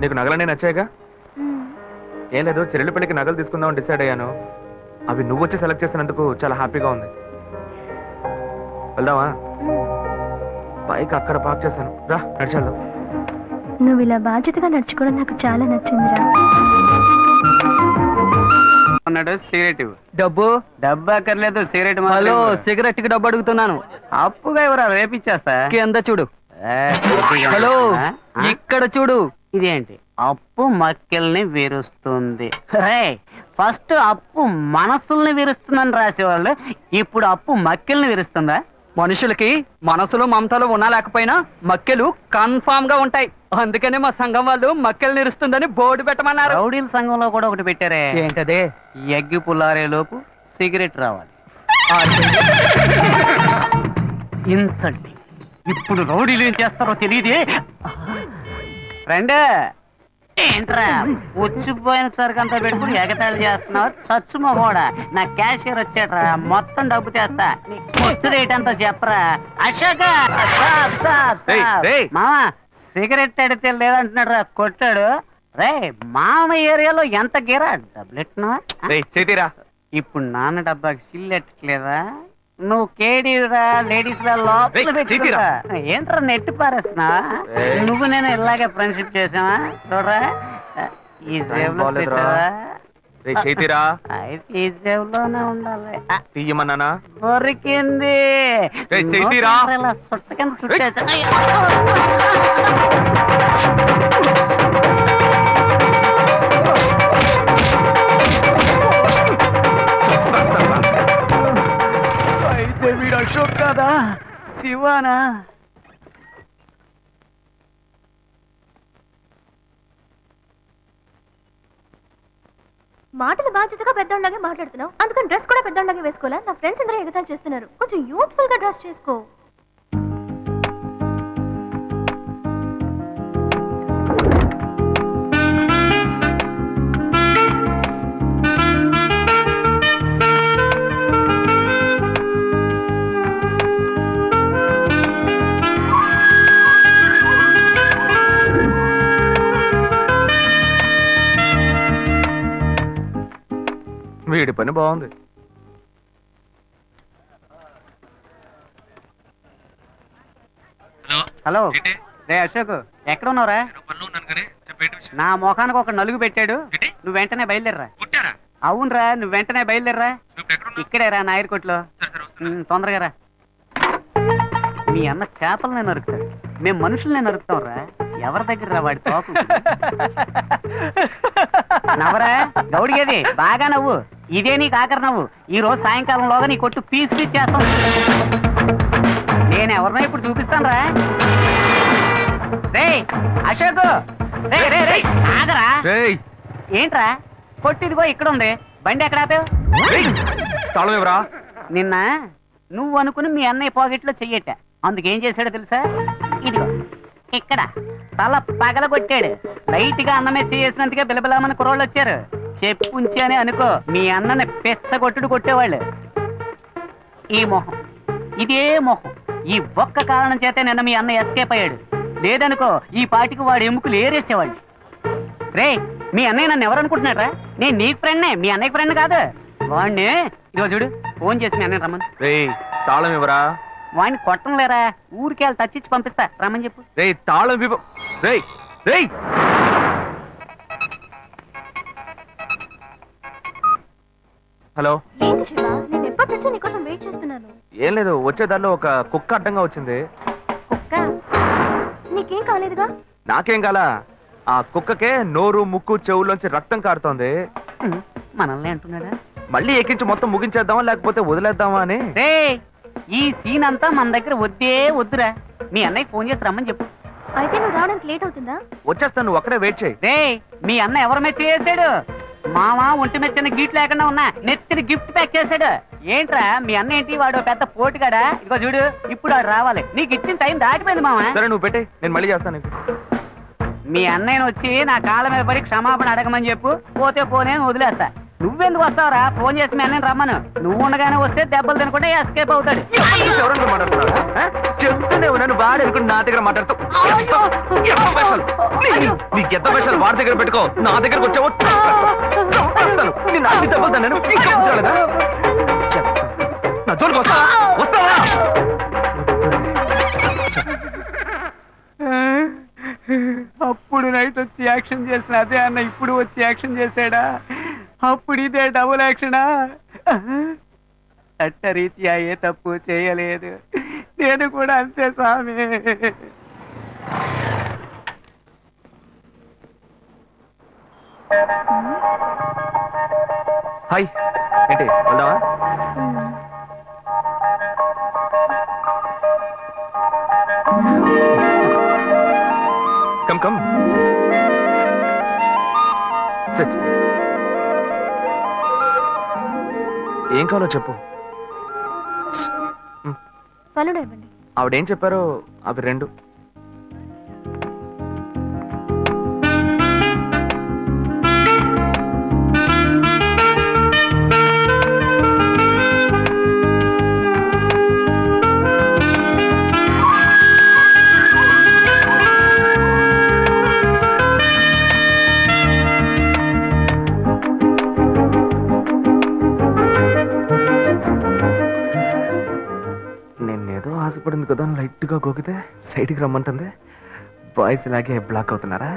నీకు నగలనే నచ్చాయిగా? ఏం లేదు, చెల్లెలి పెళ్లికి నగలు తీసుకుందామని డిసైడ్ అయ్యాను. అవి నువ్వు వచ్చి సెలెక్ట్ చేసినందుకు చాలా హ్యాపీగా ఉంది. వెళ్దామా? బైక్ అక్కడ పార్క్ చేశాను, రా నడిచాడు. నువ్వు ఇలా బాధ్యతగా నడుచుకోవడం నాకు చాలా నచ్చిందిరా. అన్నాడు సిగరెట్ డబ్బు డబ్బు అక్కర్లేదు, సిగరెట్. హలో, సిగరెట్ కి డబ్బు అడుగుతున్నాను. అప్పుగా ఎవరా రేపిచ్చేస్తా. కింద చూడు. హలో, ఇక్కడ చూడు. ఇదేంటి అప్పు మక్కెల్ని విరుస్తుంది? ఫస్ట్ అప్పు మనసుల్ని విరుస్తుందని రాసేవాళ్ళు, ఇప్పుడు అప్పు మక్కెల్ని విరుస్తుందా? మనుషులకి మనసులు మమతలు ఉన్నా లేకపోయినా మక్కెలు కన్ఫామ్ గా ఉంటాయి. అందుకనే మా సంఘం వాళ్ళు మక్కెలు నిరుస్తుందని బోర్డు పెట్టమన్నారు. రౌడీల సంఘంలో కూడా ఒకటి పెట్టారే. ఏంటదే? ఎగ్గి పుల్లారే లోపు సిగరెట్ రావాలి. ఇన్సల్టింగ్. ఇప్పుడు రౌడీలు ఏం చేస్తారో తెలియదే. రండి. ఏంట్రా వచ్చిపోయిన సరికి అంతా పెట్టుకుని ఎగతాళి చేస్తున్నావు? సచ్చుమో కూడా నా క్యాషియర్ వచ్చాడ్రా, మొత్తం డబ్బు చేస్తా. నీ కొట్టు రేట్ అంతా చెప్పరా. అశోక మామ సిగరెట్ అడితే లేదంటున్నాడు రా, కొట్టాడు. రే మామ ఏరియాలో ఎంత గిరా డబ్బులెట్టినా? ఇప్పుడు నాన్న డబ్బాకి సిల్లు ఎట్టట్లేదా? నువ్వు కేడీరా లేడీస్ లోపల ఏంట్రా నెట్టి పారేస్తున్నా? నువ్వు నేను ఇలాగే ఫ్రెండ్షిప్ చేసావా? చూడరా ఈ జేబులో పెట్టావా? అయితే ఈ జేబులోనే ఉండాలి. తీయమన్నానా? దొరికింది. సుట్ట కింద సుట్టేసా. వీడు అశోక్ కాదా, శివానా? మాటలు బాధ్యతగా పెద్దోళ్ళలాగే మాట్లాడుతున్నావు, అందుకని డ్రెస్ కూడా పెద్దోళ్ళలాగే వేసుకోవాలా? నా ఫ్రెండ్స్ అందరూ ఎగతాలు చేస్తున్నారు, కొంచెం యూత్ఫుల్ గా డ్రెస్ చేసుకో. వీడి పని బాగుంది. హలో రే అశోక్, ఎక్కడ ఉన్నావురా? నా ముఖానికి ఒక నలుగు పెట్టాడు, నువ్వు వెంటనే బయలుదేరరా. అవునరా, నువ్వు వెంటనే బయలుదేరరా. ఇక్కడేరా నాయర్కోట్లో, తొందరగా రా. మీ అన్న చేపలనే నరుకుతాడు, మేము మనుషులనే నరుకుతాం రా. ఎవరి దగ్గర రా వాడి తోకు? నవ్వరా గౌడిగేది, బాగా నవ్వు. ఇదే నీకు ఆఖరి నవ్వు. ఈ రోజు సాయంకాలంలోగా నీ కొట్టు పీస్ పీస్ చేస్తాం. నేను ఎవరినో ఇప్పుడు చూపిస్తాను రా. రే అశోక్, ఆగరా. ఏంట్రా కొట్టిదిగో ఇక్కడ ఉంది, బండి ఎక్కడ ఆపావు? నిన్న నువ్వు అనుకుని మీ అన్నయ్య పాకెట్లో చెయ్యట, అందుకేం చేశాడో తెలుసా? ఇదిగో ఇక్కడ తల పగలగొట్టాడు. లైట్ గా అన్నమే చేసినందుకే బిలబిలామని కుర్రోళ్ళు వచ్చారు. చెప్పుంచి అని అనుకో, మీ అన్నని పెచ్చగొట్టుడు కొట్టేవాళ్ళు. ఈ మొహం, ఇదే మొహం, ఈ ఒక్క కారణం చేతే నిన్న మీ అన్న ఎస్కేప్ అయ్యాడు. లేదనుకో ఈ పాటికి వాడు ఎముకలు ఏరేసేవాళ్ళు. రే మీ అన్నయ్య నన్ను ఎవరు అనుకుంటున్నారా? నేను నీకు ఫ్రెండ్నే, మీ అన్నయ్య ఫ్రెండ్ కాదు. వాడిని ఇదిగో చూడు, ఫోన్ చేసి మీ అన్నయ్య రమ్మని. తాళం ఇవ్వరా? వాడిని కొట్టం లేరా, ఊరికి వెళ్ళి తచ్చిచ్చి పంపిస్తా, రమ్మని చెప్పు. తాళం ఇవ్వ. హలో. ఏంటి శివ, నేను ఎప్పటి నుంచో నీకోసం వెయిట్ చేస్తున్నాను. ఏం లేదు, వచ్చేదారిలో ఒక కుక్క అడ్డంగా వచ్చింది. కుక్క? నీకేం కాలేదుగా? నాకేం కాలా, ఆ కుక్కకే నోరు ముక్కు చెవుల్లోంచి రక్తం కారుతోంది. మనల్ని అంటున్నాడా? మళ్ళీ ఎక్కించి మొత్తం ముగించేద్దామా లేకపోతే వదిలేద్దామా అని. ఈ సీన్ అంతా మన దగ్గర వద్దే వద్దురా. మీ అన్నయ్య ఫోన్ చేసి రమ్మని చెప్పు. అయితే నువ్వు రావడానికి లేట్ అవుతుందా? వచ్చేస్తాను, నువ్వు అక్కడే వెయిట్ చేయి. మీ అన్న ఎవరి మెచ్చి చేసాడు? మామ ఒంటి మెచ్చిన గిఫ్ట్ లేకుండా ఉన్నా నెత్తిని గిఫ్ట్ ప్యాక్ చేశాడు. ఏంట్రా మీ అన్న ఏంటి, వాడు పెద్ద పోటుగాడా? ఇదిగో చూడు, ఇప్పుడు వాడు రావాలి. నీకు ఇచ్చిన టైం దాటిపోయింది మామ. సరే నువ్వు పెట్టే, నేను మళ్ళీ చేస్తాను. మీ అన్నయ్యను వచ్చి నా కాళ్ళ మీద పడి క్షమాపణ అడగమని చెప్పు, పోతే పోనే వదిలేస్తా. నువ్వెందుకు వస్తావురా? ఫోన్ చేసి మీ అన్నని రమ్మను. నువ్వు ఉండగానే వస్తే దెబ్బలు తినకుండా ఎస్కేప్ అవుతాడు. ఎవరన్నా మాట్లాడుతున్నాడు? చెప్తూనే ఉన్నాను, వాడు అనుకుని నా దగ్గర మాట్లాడుతూ నీకు ఎంత వేషాలు వాడి దగ్గర పెట్టుకో, నా దగ్గరకు వచ్చావో చంపేస్తాను. నేను అన్ని దెబ్బలు తిన్నాను, ఇంకా ఉంటాడా? నా జోలికి వస్తావా? వస్తావా? అప్పుడు నైట్ వచ్చి యాక్షన్ చేసిన అదే అన్న ఇప్పుడు వచ్చి యాక్షన్ చేశాడా? అప్పుడు ఇదే డబుల్ యాక్షనా? చట్టరీత్యా ఏ తప్పు చేయలేదు, నేను కూడా అంతే స్వామి. హాయ్, ఏంటి వెళ్దామా? Come come SIT. ఏం కావాలో చెప్పు. పలుడు ఇవ్వండి. ఆవిడేం చెప్పారో అవి రెండు. నేనేదో ఆశపడింది కదా, లైట్ గా గోకితే సైడ్కి రమ్మంటుంది. బాయ్స్ ఇలాగే బ్లాక్ అవుతున్నారా?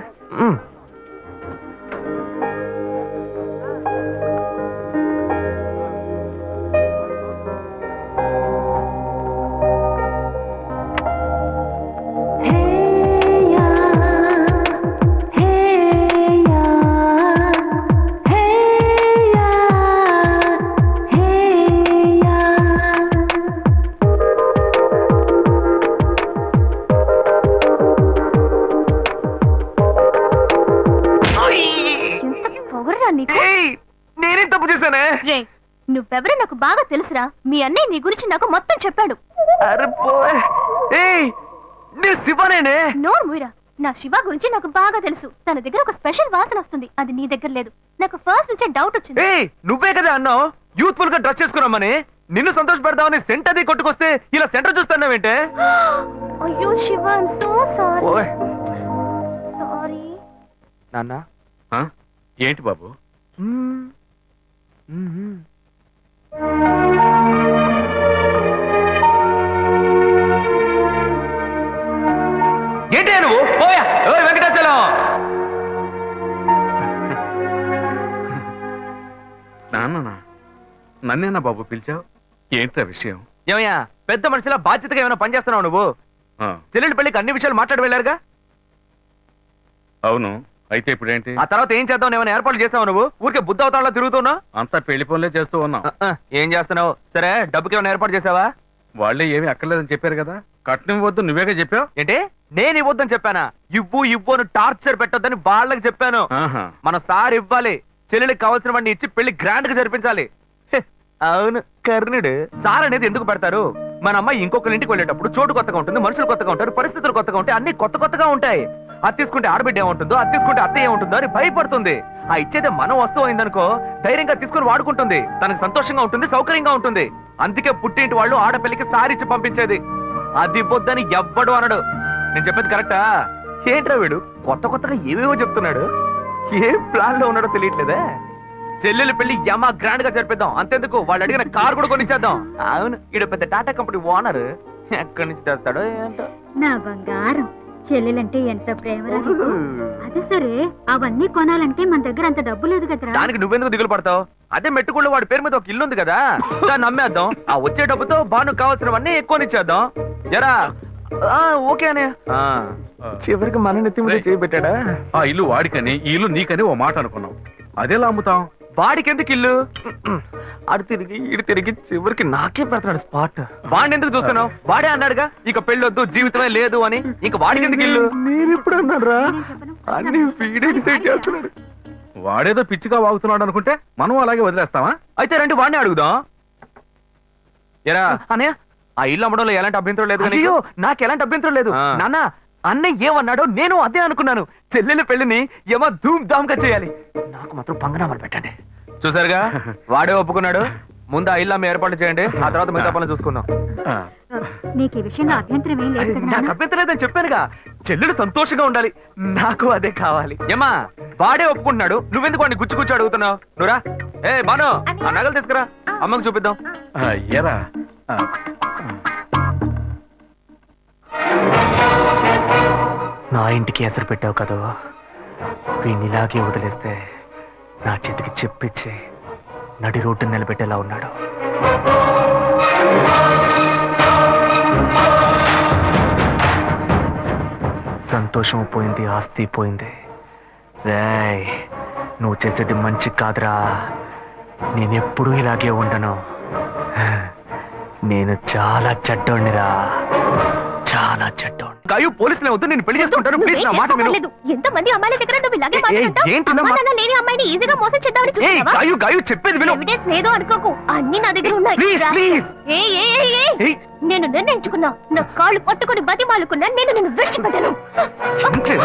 నేనేం తప్పు చేశానే? రే, నువ్వెవరో నాకు బాగా తెలుసురా. మీ అన్నయ్య నీ గురించి నాకు మొత్తం చెప్పాడు. అరే పోయ్. ఏయ్, నేను శివనేనే. నోరు మూయరా. నా శివ గురించి నాకు బాగా తెలుసు. తన దగ్గర ఒక స్పెషల్ వాసన వస్తుంది, అది నీ దగ్గర లేదు. నాకు ఫస్ట్ నుంచే డౌట్ వచ్చింది. ఏయ్, నువ్వే కదా అన్నావు యూత్ఫుల్ గా డ్రెస్ చేసుకున్నామని. నిన్ను సంతోష పెడదామని సెంట్ అది కొట్టుకొస్తే ఇలా సెంటర్ చూస్తున్నావేంటే? అయ్యో శివ, ఐమ్ సో సారీ. ఓయ్ సారీ నాన్న. ఏంటి బాబు? ఏంటి నువ్వు? పోయా. ఓయ్ వెంకటాచలం. నాన్న, నన్నేనా బాబు పిలిచావు? ఏంటా విషయం? ఏమయ్యా, పెద్ద మనిషిలా బాధ్యతగా ఏమైనా పనిచేస్తున్నావు నువ్వు? ఆ, చెల్లెలి పెళ్లికి అన్ని విషయాలు మాట్లాడి వెళ్ళారుగా. అవును. అయితే ఇప్పుడేంటి? ఆ తర్వాత ఏం చేద్దాం? ఏమైనా ఏర్పాట్లు చేస్తావు నువ్వు? ఊరికే బుద్ధ అవతారంలో తిరుగుతున్నావు. అంతా పెళ్లి పనులే చేస్తూ ఉన్నాం. ఏం చేస్తున్నావు? సరే, డబ్బుకి ఏమైనా ఏర్పాటు చేసావా? వాళ్ళే ఏమీ అక్కర్లేదని చెప్పారు కదా. కట్నం ఇవ్వద్దు నువ్వేగా చెప్పావు. ఏంటి, నేను ఇవ్వద్దని చెప్పానా? ఇవ్వు ఇవ్వు అని టార్చర్ పెట్టొద్దని వాళ్ళకి చెప్పాను. ఆహా. మన సార్ ఇవ్వాలి. చెల్లెలికి కావాల్సిన వాడిని ఇచ్చి పెళ్లి గ్రాండ్ గా జరిపించాలి. హె, అవును కర్ణుడు. సార్ అనేది ఎందుకు పెడతారు? మన అమ్మాయి ఇంకొకరి ఇంటికి వెళ్ళేటప్పుడు చోటు కొత్తగా ఉంటుంది, మనుషులు కొత్తగా ఉంటారు, పరిస్థితులు కొత్తగా ఉంటాయి, అన్ని కొత్త కొత్తగా ఉంటాయి. అది తీసుకుంటే ఆడబిడ్డ ఏముంటుందో, అది తీసుకుంటే అత్త ఏముంటుందో అని భయపడుతుంది. ఆ ఇచ్చేదే మనం వస్తువు అయిందనుకో, ధైర్యంగా తీసుకుని వాడుకుంటుంది. తనకు సంతోషంగా ఉంటుంది, సౌకర్యంగా ఉంటుంది. అందుకే పుట్టింటి వాళ్ళు ఆడపిల్లకి సారిచ్చి పంపించేది. అది ఇవ్వొద్దని ఎవ్వడు అనడు. నేను చెప్పేది కరెక్టా? ఏంట్రా వీడు కొత్త కొత్తగా ఏవేవో చెప్తున్నాడు? ఏ ప్లాన్ లో ఉన్నాడో తెలియట్లేదే. చెల్లెలు పెళ్లి యమా గ్రాండ్ గా జరిపిద్దాం. అంతెందుకు, వాళ్ళు అడిగిన కార్ కూడా కొనిచ్చేద్దాం. అవును, ఈడ పెద్ద టాటా కంపెనీ ఓనర్. ఎక్కడి నుంచి తెస్తాడో ఏంటో. నా బంగారం, చెల్లెలంటే ఎంత ప్రేమ. అది సరే, అవన్నీ కొనాలంటే మన దగ్గర అంత డబ్బు లేదు కదరా. దానికి నువ్వెందుకు దిగులు పడతావు? అదే మెట్టుకుళ్ళు వాడి పేరు మీద ఒక ఇల్లు ఉంది కదా, దాన్ని అమ్మేద్దాం. ఆ వచ్చే డబ్బుతో బాను కావాల్సినవన్నీ ఎక్కువనిచ్చేద్దాం. ఎరా? ఓకే అనే. చివరికి మన నెత్తి మీద చేయబెట్టాడా? ఆ ఇల్లు వాడికని, ఈ ఇల్లు నీకని ఓ మాట అనుకున్నాం. అదేలా అమ్ముతాం? వాడికి ఎందుకు ఇల్లు? అడు తిరిగి ఇడు తిరిగి చివరికి నాకే పెడతాడు స్పాట్. వాడిని ఎందుకు చూస్తున్నావు? వాడే అన్నాడుగా ఇక పెళ్ళొద్దు, జీవితమే లేదు అని. ఇంక వాడికి ఎందుకు ఇల్లు? నేను ఇప్పుడు అన్నారా? అన్ని వీడే డిసైడ్ చేస్తున్నాడు. వాడేదో పిచ్చిగా వాగుతున్నాడు అనుకుంటే మనం అలాగే వదిలేస్తావా? అయితే రండి వాడిని అడుగుదాం. ఎరా అనే, ఆ ఇల్లు అమ్మడంలో ఎలాంటి అభ్యంతరం లేదు. అయ్యో, నాకు ఎలాంటి అభ్యంతరం లేదు నాన్న. అన్నయ్య ఏమన్నాడో నేను అదే అనుకున్నాను. చెల్లెల పెళ్లిని ఏమో ధూమ్ ధామ్ గా చేయాలి. నాకు మాత్రం పంగనామాలు పెట్టండి. చూసారుగా వాడే ఒప్పుకున్నాడు. ముందు ఆ ఇల్లు అమ్మ ఏర్పాటు చేయండి, ఆ తర్వాత మిగతా పనులు చూసుకుందాం. ఆ, నీకు ఈ విషయంలో అభ్యంతరం ఏం లేదు కదా నాకు నాన్న? అభ్యంతరం లేదని చెప్పానుగా. చెల్లెలు సంతోషంగా ఉండాలి, నాకు అదే కావాలి. ఏమా వాడే ఒప్పుకుంటున్నాడు, నువ్వెందుకు వాడిని గుచ్చి గుచ్చి అడుగుతున్నావు? నువ్వురా. ఏ బాను, ఆ నగలు తీసుకురా, అమ్మకు చూపిద్దాం. ఏరా ఆ, నా ఇంటికి ఎసరు పెట్టావు కదా, వీడిని ఇలాగే వదిలేస్తే నా చేతికి చెప్పిచ్చి నడి రోడ్డు నిలబెట్టేలా ఉన్నాడు. సంతోషం పోయింది, ఆస్తి పోయింది. రేయ్, నువ్వు చేసేది మంచి కాదురా. నేనెప్పుడూ ఇలాగే ఉండను. నేను చాలా చెడ్డోడినిరా, చాలా చెడ్డోడిని. గాయు పోలీసులే వద్దు, నేను పెళ్లి చేసుకుంటాను. ప్లీజ్ నా మాట విను. ఎంత మంది అమ్మాయిల దగ్గర నువ్వు ఇలాగే ఏ, మాట్లాడతావు? ఏంటిదమ్మా? అమ్మా, నాన్న లేని అమ్మాయిని ఈజీగా మోసం చేద్దామని ఏయ్, చూస్తున్నావా? గాయు గాయు చెప్పేది విను. ఎవిడెన్స్ లేదు అనుకోకు, అన్ని నా దగ్గర ఉన్నాయి. ప్లీజ్, రా. ప్లీజ్. ఏయ్, ఏయ్, ఏయ్, ఏయ్. ఏయ్. నేను నిర్ణయించుకున్నా, నా కాళ్ళు పట్టుకుని బతిమాలుకున్నా, నేను నిన్ను విడిచిపెట్టను. ఏంటి?